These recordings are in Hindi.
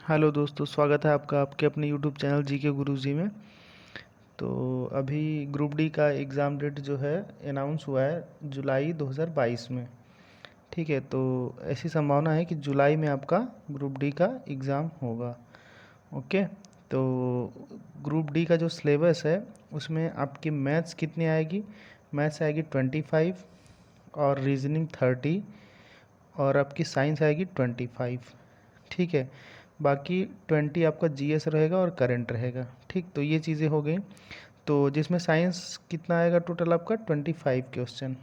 हेलो दोस्तों, स्वागत है आपका आपके अपने यूट्यूब चैनल जी के गुरुजी में। तो अभी ग्रुप डी का एग्ज़ाम डेट जो है अनाउंस हुआ है जुलाई 2022 में। ठीक है, तो ऐसी संभावना है कि जुलाई में आपका ग्रुप डी का एग्ज़ाम होगा। ओके। तो ग्रुप डी का जो सिलेबस है उसमें आपकी मैथ्स कितनी आएगी? मैथ्स आएगी 25 और रीजनिंग 30 और आपकी साइंस आएगी 25। ठीक है, बाकी 20 आपका जीएस रहेगा और करंट रहेगा। ठीक, तो ये चीज़ें हो गई। तो जिसमें साइंस कितना आएगा टोटल आपका 25 क्वेश्चन।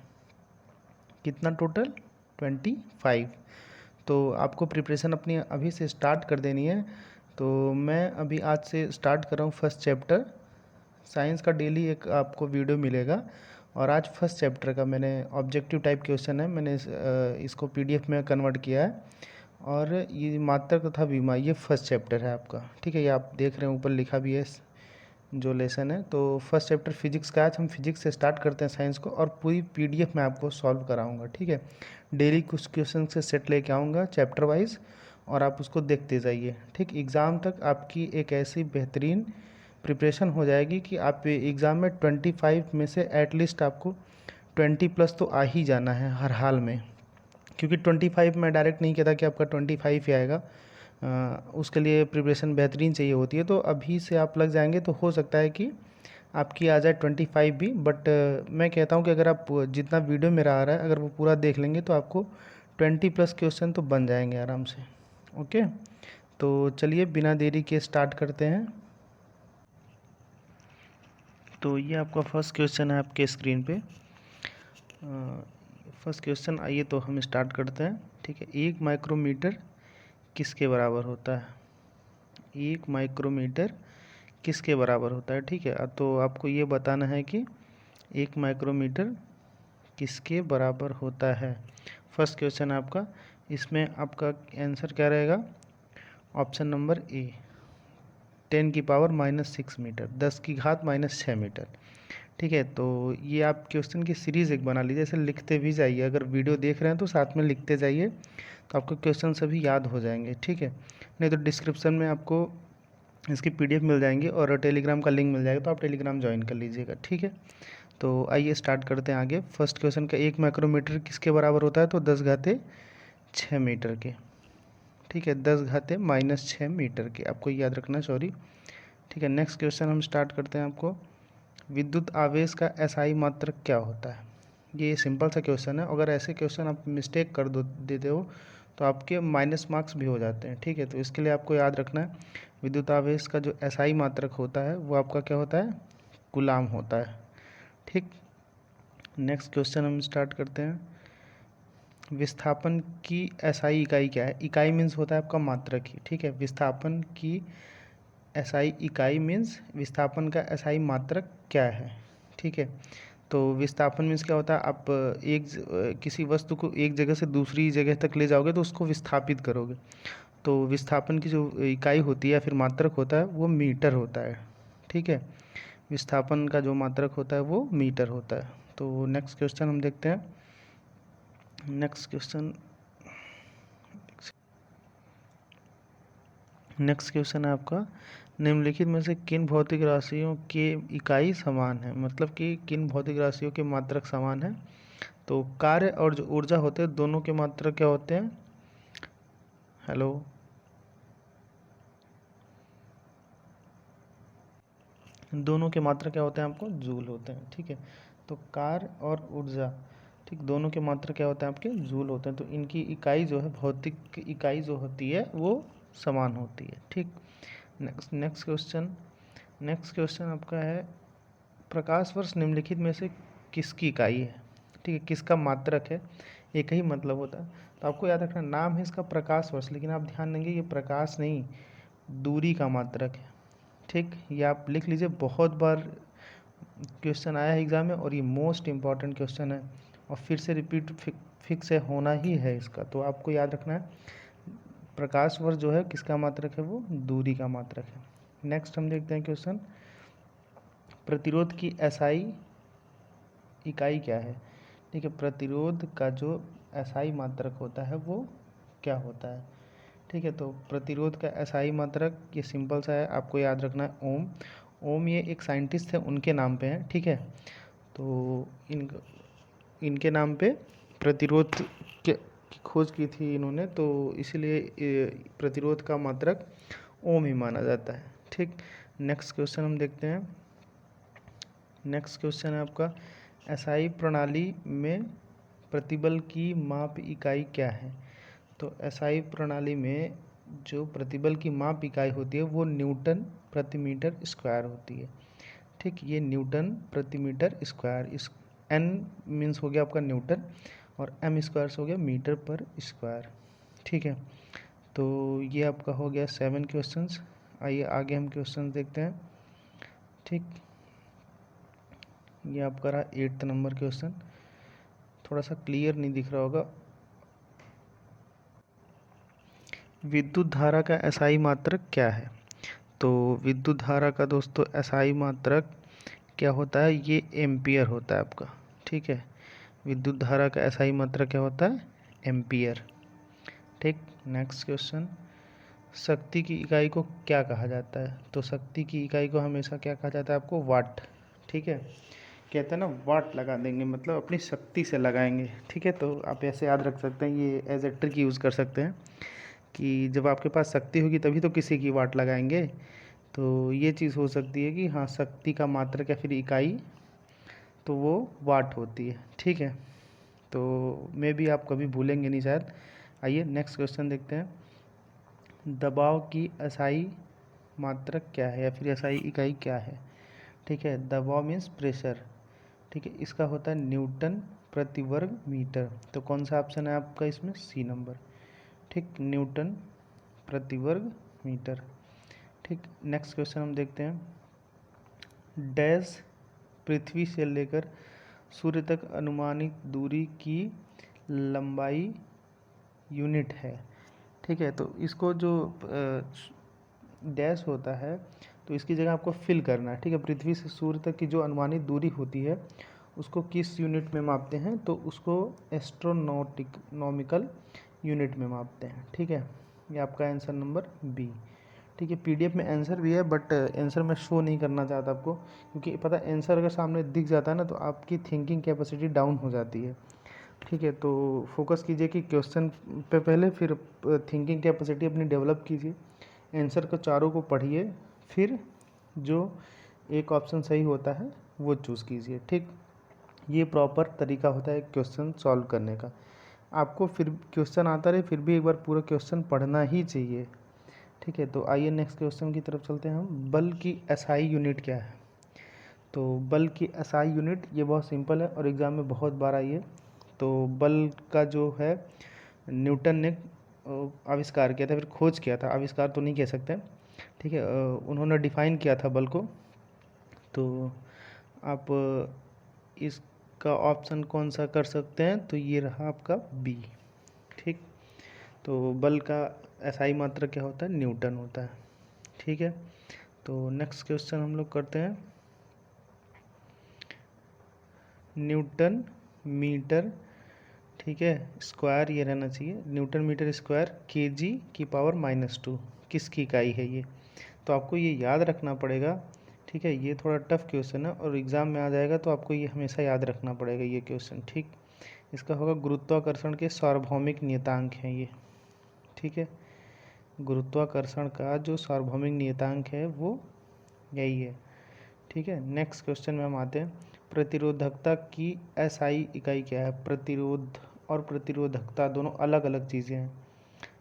कितना टोटल? 25। तो आपको प्रिपरेशन अपनी अभी से स्टार्ट कर देनी है। तो मैं अभी आज से स्टार्ट कर रहा हूँ फर्स्ट चैप्टर साइंस का। डेली एक आपको वीडियो मिलेगा और आज फर्स्ट चैप्टर का मैंने ऑब्जेक्टिव टाइप क्वेश्चन है, मैंने इसको पीडीएफ में कन्वर्ट किया है। और ये मात्रक तथा बीमा ये फर्स्ट चैप्टर है आपका। ठीक है, ये आप देख रहे हैं ऊपर लिखा भी है जो लेसन है। तो फर्स्ट चैप्टर फिजिक्स का आज हम फिजिक्स से स्टार्ट करते हैं साइंस को, और पूरी पीडीएफ मैं आपको सॉल्व कराऊंगा। ठीक है, डेली कुछ क्वेश्चन से सेट लेके आऊँगा चैप्टर वाइज और आप उसको देखते जाइए। ठीक, एग्ज़ाम तक आपकी एक ऐसी बेहतरीन प्रिपरेशन हो जाएगी कि आप एग्ज़ाम में 25 में से एटलीस्ट आपको 20 प्लस तो आ ही जाना है हर हाल में। क्योंकि 25 मैं डायरेक्ट नहीं कहता कि आपका 25 ही आएगा। उसके लिए प्रिपरेशन बेहतरीन चाहिए होती है। तो अभी से आप लग जाएंगे तो हो सकता है कि आपकी आ जाए 25 भी। बट मैं कहता हूँ कि अगर आप जितना वीडियो मेरा आ रहा है अगर वो पूरा देख लेंगे तो आपको 20 प्लस क्वेश्चन तो बन जाएंगे आराम से। ओके, तो चलिए बिना देरी के स्टार्ट करते हैं। तो ये आपका फर्स्ट क्वेश्चन है आपके स्क्रीन पे। फर्स्ट क्वेश्चन आइए तो हम स्टार्ट करते हैं। ठीक है, 1 माइक्रोमीटर किसके बराबर होता है? 1 माइक्रोमीटर किसके बराबर होता है? ठीक है, तो आपको ये बताना है कि 1 माइक्रोमीटर किसके बराबर होता है। फर्स्ट क्वेश्चन आपका, इसमें आपका आंसर क्या रहेगा? ऑप्शन नंबर ए, 10⁻⁻6 मीटर, 10 की घात -6 मीटर। ठीक है, तो ये आप क्वेश्चन की सीरीज़ एक बना लीजिए, ऐसे लिखते भी जाइए। अगर वीडियो देख रहे हैं तो साथ में लिखते जाइए तो आपको क्वेश्चन सभी याद हो जाएंगे। ठीक है, नहीं तो डिस्क्रिप्शन में आपको इसकी पीडीएफ मिल जाएंगी और टेलीग्राम का लिंक मिल जाएगा, तो आप टेलीग्राम ज्वाइन कर लीजिएगा। ठीक है, तो आइए स्टार्ट करते हैं आगे। फर्स्ट क्वेश्चन का 1 माइक्रोमीटर किसके बराबर होता है? तो 10⁻6 मीटर के। ठीक है, 10⁻−6 मीटर के, आपको याद रखना, सॉरी। ठीक है, नेक्स्ट क्वेश्चन हम स्टार्ट करते हैं। आपको विद्युत आवेश का एसआई मात्रक क्या होता है? ये सिंपल सा क्वेश्चन है। अगर ऐसे क्वेश्चन आप मिस्टेक कर दो देते हो तो आपके माइनस मार्क्स भी हो जाते हैं। ठीक है, तो इसके लिए आपको याद रखना है विद्युत आवेश का जो एसआई मात्रक होता है वो आपका क्या होता है? कूलाम होता है। ठीक, नेक्स्ट क्वेश्चन हम स्टार्ट करते हैं। विस्थापन की एसआई इकाई क्या है? इकाई मीन्स होता है आपका मात्रक ही। ठीक है, विस्थापन की एसआई इकाई मीन्स विस्थापन का एसआई मात्रक क्या है? ठीक है, तो विस्थापन मीन्स क्या होता है? आप किसी वस्तु को एक जगह से दूसरी जगह तक ले जाओगे तो उसको विस्थापित करोगे। तो विस्थापन की जो इकाई होती है या फिर मात्रक होता है वो मीटर होता है। ठीक है, विस्थापन का जो मात्रक होता है वो मीटर होता है। तो नेक्स्ट क्वेश्चन हम देखते हैं। नेक्स्ट क्वेश्चन है आपका, निम्नलिखित में से किन भौतिक राशियों के इकाई समान है? मतलब कि किन भौतिक राशियों के मात्रक समान है? तो कार्य और जो ऊर्जा होते हैं दोनों के मात्रक क्या होते हैं? हेलो, दोनों के मात्रक क्या होते हैं? आपको जूल होते हैं। ठीक है, तो कार्य और ऊर्जा, ठीक, दोनों के मात्रक क्या होते हैं? आपके जूल होते हैं। तो इनकी इकाई जो है, भौतिक इकाई जो होती है वो समान होती है। ठीक, नेक्स्ट क्वेश्चन आपका है, प्रकाश वर्ष निम्नलिखित में से किसकी इकाई है? ठीक है, किसका मात्रक है? एक ही मतलब होता है। तो आपको याद रखना, नाम है इसका प्रकाश वर्ष, लेकिन आप ध्यान देंगे ये प्रकाश नहीं, दूरी का मात्रक है। ठीक, ये आप लिख लीजिए, बहुत बार क्वेश्चन आया है एग्जाम में और ये मोस्ट इम्पॉर्टेंट क्वेश्चन है और फिर से रिपीट फिक्स है, होना ही है इसका। तो आपको याद रखना है प्रकाश वर्ष जो है किसका मात्रक है? वो दूरी का मात्रक है। नेक्स्ट हम देखते हैं क्वेश्चन, प्रतिरोध की एसआई इकाई क्या है? ठीक है, प्रतिरोध का जो एसआई मात्रक होता है वो क्या होता है? ठीक है। तो प्रतिरोध का एसआई मात्रक ये सिंपल सा है, आपको याद रखना है ओम। ओम ये एक साइंटिस्ट थे, उनके नाम पे है, ठीक है। तो इनके नाम पे प्रतिरोध की खोज की थी इन्होंने, तो इसलिए प्रतिरोध का मात्रक ओम ही माना जाता है, ठीक। नेक्स्ट क्वेश्चन हम देखते हैं। नेक्स्ट क्वेश्चन है आपका, एसआई प्रणाली में प्रतिबल की माप इकाई क्या है? तो एसआई प्रणाली में जो प्रतिबल की माप इकाई होती है वो न्यूटन प्रति मीटर स्क्वायर होती है, ठीक। ये न्यूटन प्रति मीटर स्क्वायर, इस एन मीन्स हो गया आपका न्यूटन और एम स्क्वायर हो गया मीटर पर स्क्वायर, ठीक है। तो ये आपका हो गया 7 क्वेश्चंस। आइए आगे हम क्वेश्चन देखते हैं, ठीक। ये आपका रहा 8th नंबर क्वेश्चन, थोड़ा सा क्लियर नहीं दिख रहा होगा। विद्युत धारा का एसआई मात्रक क्या है? तो विद्युत धारा का दोस्तों एसआई मात्रक क्या होता है? ये एम्पियर होता है आपका, ठीक है। विद्युत धारा का एसआई मात्रक क्या होता है? एम्पियर, ठीक। नेक्स्ट क्वेश्चन, शक्ति की इकाई को क्या कहा जाता है? तो शक्ति की इकाई को हमेशा क्या कहा जाता है आपको? वाट, ठीक है। कहते हैं ना वाट लगा देंगे, मतलब अपनी शक्ति से लगाएंगे, ठीक है। तो आप ऐसे याद रख सकते हैं, ये एज ए ट्रिक यूज़ कर सकते हैं कि जब आपके पास शक्ति होगी तभी तो किसी की वाट लगाएंगे। तो ये चीज़ हो सकती है कि हाँ, शक्ति का मात्रक या फिर इकाई तो वो वाट होती है, ठीक है। तो मे भी आप कभी भूलेंगे नहीं शायद। आइए नेक्स्ट क्वेश्चन देखते हैं। दबाव की एसआई मात्रक क्या है या फिर एसआई इकाई क्या है? ठीक है, दबाव मीन्स प्रेशर, ठीक है। इसका होता है न्यूटन प्रति वर्ग मीटर। तो कौन सा ऑप्शन है आपका इसमें? सी नंबर, ठीक, न्यूटन प्रति वर्ग मीटर, ठीक। नेक्स्ट क्वेश्चन हम देखते हैं। डैश पृथ्वी से लेकर सूर्य तक अनुमानित दूरी की लंबाई यूनिट है, ठीक है। तो इसको जो डैश होता है तो इसकी जगह आपको फिल करना है, ठीक है। पृथ्वी से सूर्य तक की जो अनुमानित दूरी होती है उसको किस यूनिट में मापते हैं? तो उसको एस्ट्रोनॉमिकल यूनिट में मापते हैं, ठीक है। ये आपका आंसर नंबर बी, ठीक है। पीडीएफ में आंसर भी है बट आंसर मैं शो नहीं करना चाहता आपको, क्योंकि पता है आंसर अगर सामने दिख जाता है ना तो आपकी थिंकिंग कैपेसिटी डाउन हो जाती है, ठीक है। तो फोकस कीजिए कि क्वेश्चन पे पहले, फिर थिंकिंग कैपेसिटी अपनी डेवलप कीजिए, आंसर को चारों को पढ़िए, फिर जो एक ऑप्शन सही होता है वो चूज़ कीजिए, ठीक। ये प्रॉपर तरीका होता है क्वेश्चन सॉल्व करने का। आपको फिर क्वेश्चन आता रहे फिर भी एक बार पूरा क्वेश्चन पढ़ना ही चाहिए, ठीक है। तो आइए नेक्स्ट क्वेश्चन की तरफ चलते हैं हम। बल की एसआई यूनिट क्या है? तो बल की एसआई यूनिट ये बहुत सिंपल है और एग्ज़ाम में बहुत बार आई है। तो बल का जो है न्यूटन ने आविष्कार किया था, फिर खोज किया था, आविष्कार तो नहीं कह सकते, ठीक है। उन्होंने डिफाइन किया था बल को। तो आप इसका ऑप्शन कौन सा कर सकते हैं? तो ये रहा आपका बी, ठीक। तो बल का एसआई मात्रक क्या होता है? न्यूटन होता है, ठीक है। तो नेक्स्ट क्वेश्चन हम लोग करते हैं। न्यूटन मीटर, ठीक है, स्क्वायर ये रहना चाहिए, न्यूटन मीटर स्क्वायर केजी की पावर -2 किसकी इकाई है ये? तो आपको ये याद रखना पड़ेगा, ठीक है। ये थोड़ा टफ क्वेश्चन है और एग्ज़ाम में आ जाएगा तो आपको ये हमेशा याद रखना पड़ेगा ये क्वेश्चन, ठीक। इसका होगा गुरुत्वाकर्षण के सार्वभौमिक नियतांक हैं ये, ठीक है। गुरुत्वाकर्षण का जो सार्वभौमिक नियतांक है वो यही है, ठीक है। नेक्स्ट क्वेश्चन में हम आते हैं। प्रतिरोधकता की एसआई इकाई क्या है? प्रतिरोध और प्रतिरोधकता दोनों अलग अलग चीज़ें हैं,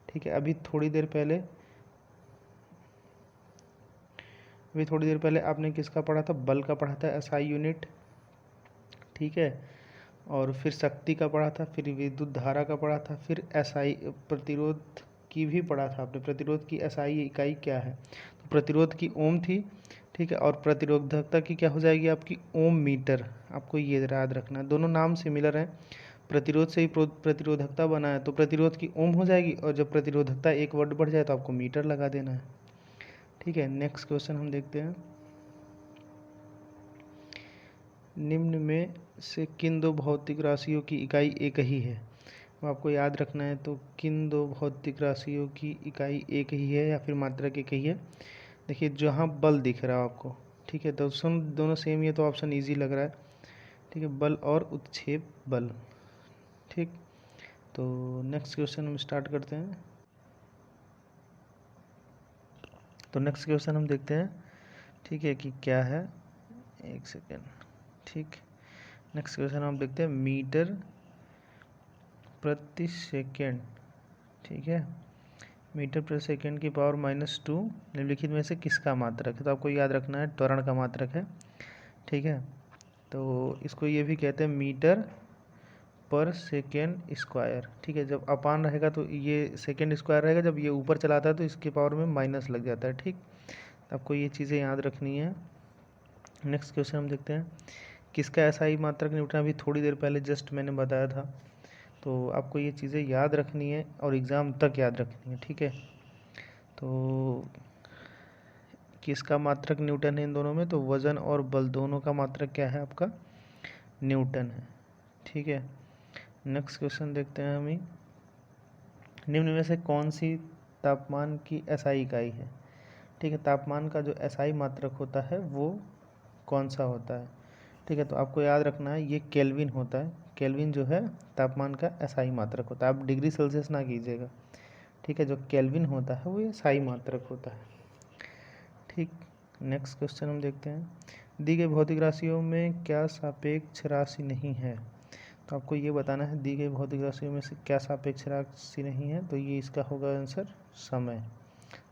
ठीक है। अभी थोड़ी देर पहले आपने किसका पढ़ा था? बल का पढ़ा था, एसआई यूनिट, ठीक है। और फिर शक्ति का पढ़ा था, फिर विद्युत धारा का पढ़ा था, फिर एसआई प्रतिरोध की भी पढ़ा था आपने। प्रतिरोध की एसआई इकाई क्या है? तो प्रतिरोध की ओम थी, ठीक है। और प्रतिरोधकता की क्या हो जाएगी आपकी? ओम मीटर। आपको ये याद रखना है, दोनों नाम सिमिलर हैं। प्रतिरोध से ही प्रतिरोधकता बना है तो प्रतिरोध की ओम हो जाएगी, और जब प्रतिरोधकता एक वर्ड बढ़ जाए तो आपको मीटर लगा देना है, ठीक है। नेक्स्ट क्वेश्चन हम देखते हैं। निम्न में से किन दो भौतिक राशियों की इकाई एक ही है? आपको याद रखना है तो किन दो भौतिक राशियों की इकाई एक ही है या फिर मात्रक एक ही है। देखिए जहाँ बल दिख रहा है आपको, ठीक है, तो सुन दोनों सेम ही है तो ऑप्शन इजी लग रहा है, ठीक है, बल और उत्क्षेप बल। ठीक, तो नेक्स्ट क्वेश्चन हम स्टार्ट करते हैं। तो नेक्स्ट क्वेश्चन हम देखते हैं, ठीक है, कि क्या है, एक सेकेंड। ठीक, नेक्स्ट क्वेश्चन हम देखते हैं मीटर प्रति सेकेंड। ठीक है, मीटर प्रति सेकेंड की पावर -2 निम्नलिखित में से किसका मात्रक है। तो आपको याद रखना है त्वरण का मात्रक है। ठीक है, तो इसको ये भी कहते हैं मीटर पर सेकेंड स्क्वायर। ठीक है, जब अपान रहेगा तो ये सेकेंड स्क्वायर रहेगा, जब ये ऊपर चलाता है तो इसके पावर में माइनस लग जाता है। ठीक, आपको ये चीज़ें याद रखनी है। नेक्स्ट क्वेश्चन हम देखते हैं, किसका एसआई मात्रक न्यूटन, अभी थोड़ी देर पहले जस्ट मैंने बताया था। तो आपको ये चीज़ें याद रखनी है और एग्ज़ाम तक याद रखनी है। ठीक है, तो किसका मात्रक न्यूटन है इन दोनों में, तो वज़न और बल दोनों का मात्रक क्या है आपका, न्यूटन है। ठीक है, नेक्स्ट क्वेश्चन देखते हैं हम ही, निम्न में से कौन सी तापमान की एसआई इकाई है। ठीक है, तापमान का जो एसआई मात्रक होता है वो कौन सा होता है। ठीक है, तो आपको याद रखना है ये केल्विन होता है। केल्विन जो है तापमान का एसआई मात्रक होता है, आप डिग्री सेल्सियस ना कीजिएगा। ठीक है, जो केल्विन होता है वो ये एसआई मात्रक होता है। ठीक, नेक्स्ट क्वेश्चन हम देखते हैं, दी गई भौतिक राशियों में क्या सापेक्ष राशि नहीं है। तो आपको ये बताना है दी गई भौतिक राशियों में से क्या सापेक्ष राशि नहीं है। तो ये इसका होगा आंसर समय।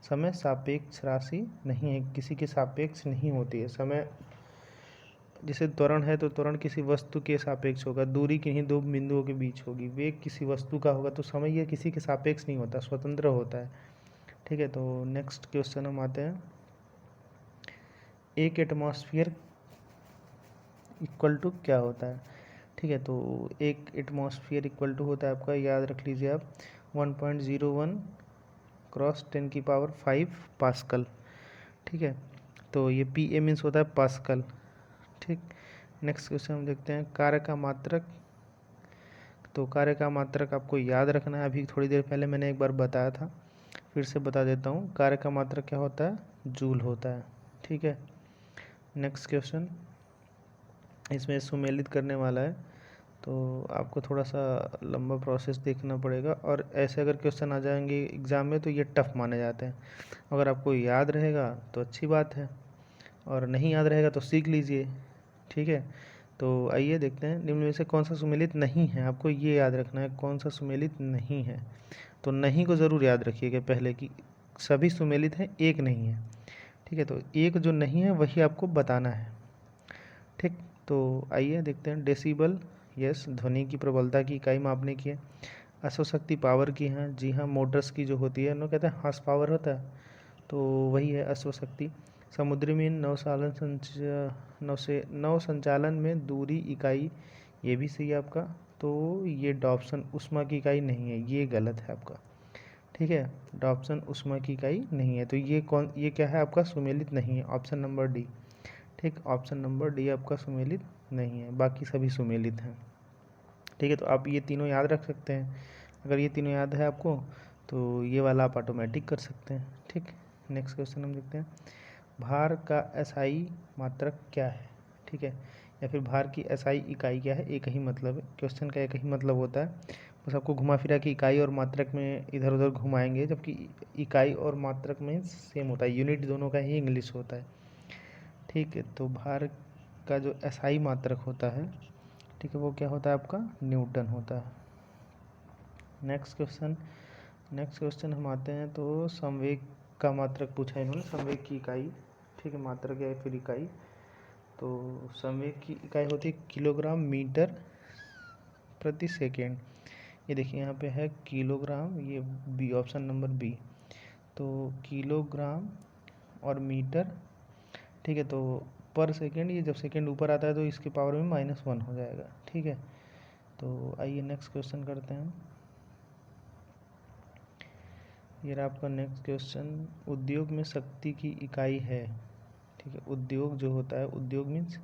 समय सापेक्ष राशि नहीं है, किसी के सापेक्ष नहीं होती है। समय जैसे त्वरण है तो त्वरण किसी वस्तु के सापेक्ष होगा, दूरी किन्हीं दो बिंदुओं के बीच होगी, वेग किसी वस्तु का होगा। तो समय ये किसी के सापेक्ष नहीं होता, स्वतंत्र होता है। ठीक है, तो नेक्स्ट क्वेश्चन हम आते हैं, एक एटमॉस्फेयर इक्वल टू क्या होता है। ठीक है, तो एक एटमॉस्फेयर इक्वल टू होता है आपका, याद रख लीजिए आप, 1.01 क्रॉस 10⁵ पास्कल। ठीक है, तो ये पी ए मीन्स होता है पास्कल। ठीक, नेक्स्ट क्वेश्चन हम देखते हैं, कार्य का मात्रक। तो कार्य का मात्रक आपको याद रखना है, अभी थोड़ी देर पहले मैंने एक बार बताया था, फिर से बता देता हूँ। कार्य का मात्रक क्या होता है, जूल होता है। ठीक है, नेक्स्ट क्वेश्चन, इसमें सुमेलित करने वाला है, तो आपको थोड़ा सा लंबा प्रोसेस देखना पड़ेगा, और ऐसे अगर क्वेश्चन आ जाएंगे एग्ज़ाम में तो ये टफ़ माने जाते हैं। अगर आपको याद रहेगा तो अच्छी बात है, और नहीं याद रहेगा तो सीख लीजिए। ठीक है, तो आइए देखते हैं, निम्न में से कौन सा सुमेलित नहीं है। आपको ये याद रखना है कौन सा सुमेलित नहीं है। तो नहीं को ज़रूर याद रखिएगा पहले, कि सभी सुमेलित हैं, एक नहीं है। ठीक है, तो एक जो नहीं है वही आपको बताना है। ठीक, तो आइए देखते हैं, डेसिबल, यस, ध्वनि की प्रबलता की इकाई मापने की है। अश्वशक्ति पावर की है, जी हाँ, मोटर्स की जो होती है, उन्हें कहते हैं हॉर्स पावर होता है, तो वही है अश्वशक्ति। समुद्री में नौ संचालन में दूरी इकाई, ये भी सही है आपका। तो ये डॉप्सन उष्मा की इकाई नहीं है, ये गलत है आपका। ठीक है, डॉप्सन उष्मा की इकाई नहीं है, तो ये क्या है आपका, सुमेलित नहीं है, ऑप्शन नंबर डी। ठीक, ऑप्शन नंबर डी आपका सुमेलित नहीं है, बाकी सभी सुमेलित हैं। ठीक है, तो आप ये तीनों याद रख सकते हैं। अगर ये तीनों याद है आपको तो ये वाला आप ऑटोमेटिक कर सकते हैं। ठीक, नेक्स्ट क्वेश्चन हम देखते हैं, भार का एसआई मात्रक क्या है। ठीक है, या फिर भार की एसआई इकाई क्या है, एक ही मतलब है, क्वेश्चन का एक ही मतलब होता है, बस आपको घुमा फिरा के इकाई और मात्रक में इधर उधर घुमाएंगे, जबकि इकाई और मात्रक में सेम होता है, यूनिट दोनों का ही इंग्लिश होता है। ठीक है, तो भार का जो एसआई मात्रक होता है, ठीक है, वो क्या होता है आपका, न्यूटन होता है। नेक्स्ट क्वेश्चन हम आते हैं, तो संवेग का मात्रक पूछा है इन्होंने, संवेग की इकाई। ठीक है, मात्रक या फिर इकाई, तो संवेग की इकाई होती है किलोग्राम मीटर प्रति सेकेंड। ये देखिए यहाँ पे है किलोग्राम, ये बी, ऑप्शन नंबर बी। तो किलोग्राम और मीटर। ठीक है, तो पर सेकेंड, ये जब सेकेंड ऊपर आता है तो इसके पावर में -1 हो जाएगा। ठीक है, तो आइए नेक्स्ट क्वेश्चन करते हैं। ये रहा आपका नेक्स्ट क्वेश्चन, उद्योग में शक्ति की इकाई है। ठीक है, उद्योग जो होता है, उद्योग मीन्स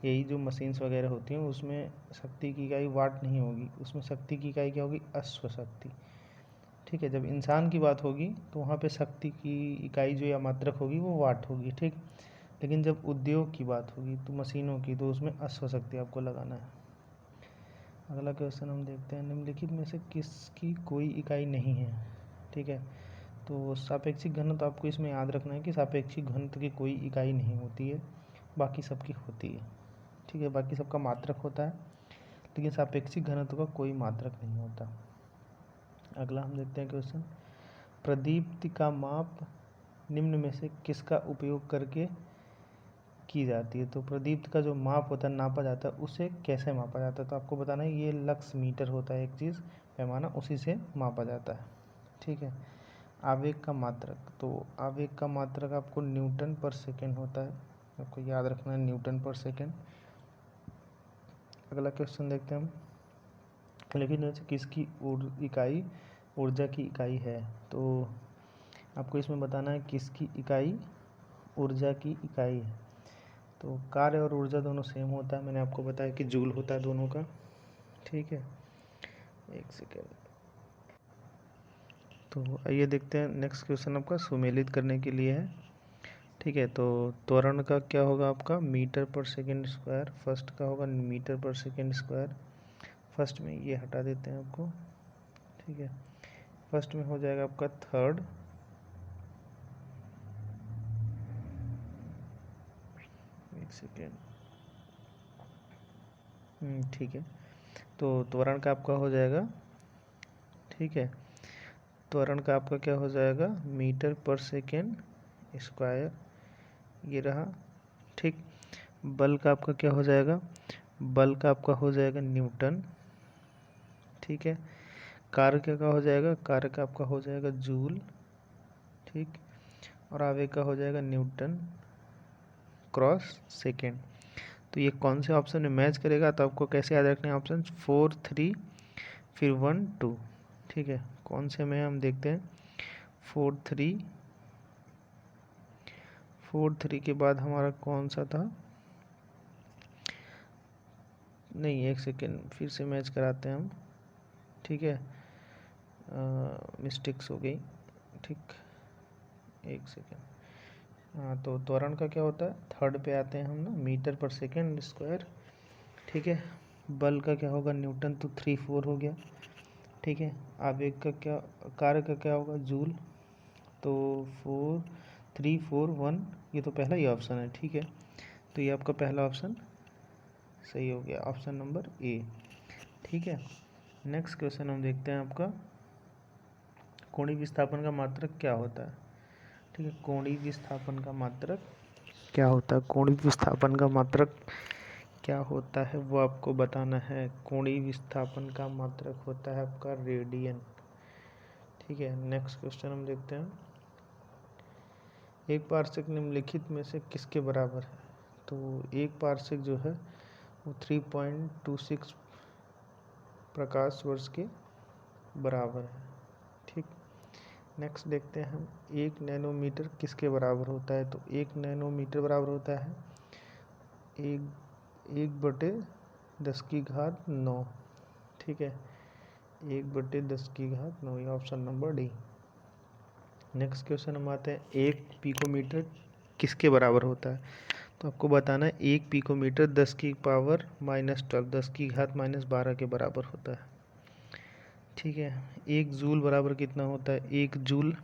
यही जो मशीन्स वगैरह होती हैं उसमें शक्ति की इकाई वाट नहीं होगी, उसमें शक्ति की इकाई क्या होगी, अश्व शक्ति। ठीक है, जब इंसान की बात होगी तो वहाँ पे शक्ति की इकाई जो या मात्रक होगी वो वाट होगी। ठीक, लेकिन जब उद्योग की बात होगी तो मशीनों की, तो उसमें अश्व शक्ति आपको लगाना है। अगला क्वेश्चन हम देखते हैं, निम्नलिखित में से किसकी कोई इकाई नहीं है। ठीक है, तो सापेक्षिक घनत्व आपको इसमें याद रखना है कि सापेक्षिक घनत्व की कोई इकाई नहीं होती है, बाकी सबकी होती है। ठीक है, बाकी सबका मात्रक होता है, लेकिन सापेक्षिक घनत्व का कोई मात्रक नहीं होता। अगला हम देखते हैं क्वेश्चन, प्रदीप्ति का माप निम्न में से किसका उपयोग करके की जाती है। तो प्रदीप्त का जो माप होता है, नापा जाता है, उसे कैसे मापा जाता है, तो आपको बताना है ये लक्स मीटर होता है एक चीज़, पैमाना, उसी से मापा जाता है। ठीक है, आवेग का मात्रक, तो आवेग का मात्रक आपको न्यूटन पर सेकेंड होता है, आपको याद रखना है न्यूटन पर सेकेंड। अगला क्वेश्चन देखते हैं हम, लेकिन किसकी इकाई ऊर्जा की इकाई है। तो आपको इसमें बताना है किसकी इकाई ऊर्जा की इकाई है। तो कार्य और ऊर्जा दोनों सेम होता है, मैंने आपको बताया कि जूल होता है दोनों का। ठीक है, एक सेकेंड। तो आइए देखते हैं नेक्स्ट क्वेश्चन आपका सुमेलित करने के लिए है। ठीक है, तो त्वरण का क्या होगा आपका, मीटर पर सेकेंड स्क्वायर। फर्स्ट का होगा मीटर पर सेकेंड स्क्वायर। फर्स्ट में ये हटा देते हैं आपको। ठीक है, फर्स्ट में हो जाएगा आपका थर्ड। एक सेकेंड। ठीक है, तो त्वरण का आपका हो जाएगा, ठीक है, त्वरण का आपका क्या हो जाएगा, मीटर पर सेकेंड स्क्वायर, ये रहा। ठीक, बल का आपका क्या हो जाएगा, बल का आपका हो जाएगा न्यूटन। ठीक है, कार्य का हो जाएगा, कार्य का आपका हो जाएगा जूल। ठीक, और आवेग का हो जाएगा न्यूटन क्रॉस सेकेंड। तो ये कौन से ऑप्शन में मैच करेगा, तो आपको कैसे याद रखना है, ऑप्शन 4 3 फिर 1 2। ठीक है, कौन से में हम देखते हैं, 4 3 के बाद हमारा कौन सा था, नहीं एक सेकेंड, फिर से मैच कराते हैं हम। ठीक है, मिस्टेक्स हो गई। ठीक, एक सेकेंड। हाँ, तो त्वरण का क्या होता है, थर्ड पे आते हैं हम ना, मीटर पर सेकेंड स्क्वायर। ठीक है, बल का क्या होगा, न्यूटन, तो 3 4 हो गया। ठीक है, आवेग का क्या, कार्य का क्या होगा, जूल, तो 4 3 4 1, ये तो पहला ही ऑप्शन है। ठीक है, तो ये आपका पहला ऑप्शन सही हो गया, ऑप्शन नंबर ए। ठीक है, नेक्स्ट क्वेश्चन हम देखते हैं आपका, कोणीय विस्थापन का मात्रक क्या होता है। ठीक है, कोणीय विस्थापन का मात्रक क्या होता है, कोणीय विस्थापन का मात्रक क्या होता है वो आपको बताना है। कोणीय विस्थापन का मात्रक होता है आपका रेडियन। ठीक है, नेक्स्ट क्वेश्चन हम देखते हैं, एक पारसेक निम्नलिखित में से किसके बराबर है। तो एक पारसेक जो है वो 3.26 प्रकाश वर्ष के बराबर है। ठीक, नेक्स्ट देखते हैं हम, एक नैनोमीटर किसके बराबर होता है। तो एक नैनोमीटर बराबर होता है 1/10⁹। ठीक है, 1/10⁹, ये option number D. Next question हम आते हैं, एक पिकोमीटर किसके बराबर होता है। तो आपको बताना है, एक पिकोमीटर 10⁻⁻12 10⁻12 के बराबर होता है। ठीक है, एक जूल बराबर कितना होता है, एक जूल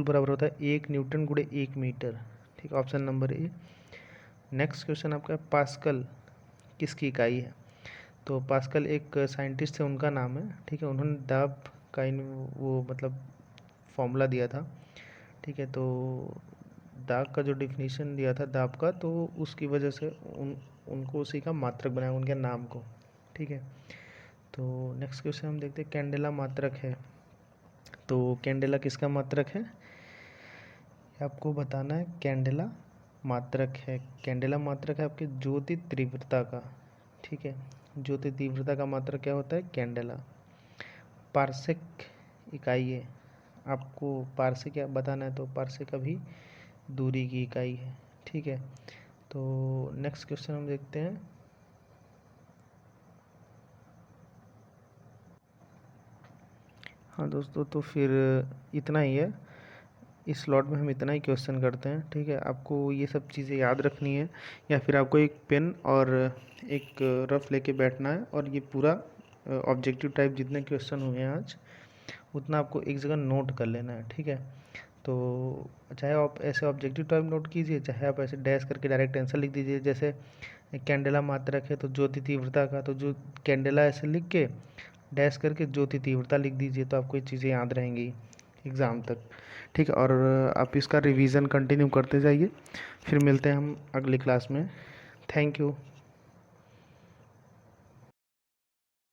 बराबर होता है 1 न्यूटन गुणे 1 मीटर। ठीक, option number A. Next question आपका, पास्कल किसकी इकाई है। तो पास्कल एक साइंटिस्ट थे, उनका नाम है। ठीक है, उन्होंने दाब का वो मतलब फॉर्मूला दिया था। ठीक है, तो दाब का जो डिफिनीशन दिया था दाब का, तो उसकी वजह से उनको उसी का मात्रक बनाया, उनके नाम को। ठीक है, तो नेक्स्ट क्वेश्चन हम देखते हैं, कैंडेला मात्रक है। तो कैंडेला किसका मात्रक है, आपको बताना है, कैंडेला मात्रक है, कैंडेला मात्रक है आपके ज्योति तीव्रता का। ठीक है, ज्योति तीव्रता का मात्रक क्या होता है, कैंडेला। पारसेक इकाई है, आपको पारसेक क्या बताना है, तो पारसेक का भी दूरी की इकाई है। ठीक है, तो नेक्स्ट क्वेश्चन हम देखते हैं, हाँ दोस्तों, तो फिर इतना ही है। इस स्लॉट में हम इतना ही क्वेश्चन करते हैं, ठीक है। आपको ये सब चीज़ें याद रखनी है, या फिर आपको एक पेन और एक रफ लेके बैठना है, और ये पूरा ऑब्जेक्टिव टाइप जितने क्वेश्चन हुए हैं आज, उतना आपको एक जगह नोट कर लेना है, ठीक है। तो चाहे आप ऐसे ऑब्जेक्टिव टाइप नोट कीजिए, चाहे आप ऐसे डैश करके डायरेक्ट आंसर लिख दीजिए। जैसे कैंडेला मात्रक है तो ज्योति तीव्रता का, तो जो कैंडेला ऐसे लिख के डैश करके ज्योति तीव्रता लिख दीजिए, तो आपको ये चीज़ें याद रहेंगी एग्ज़ाम तक, ठीक है। और आप इसका रिवीजन कंटिन्यू करते जाइए। फिर मिलते हैं हम अगली क्लास में। Thank you.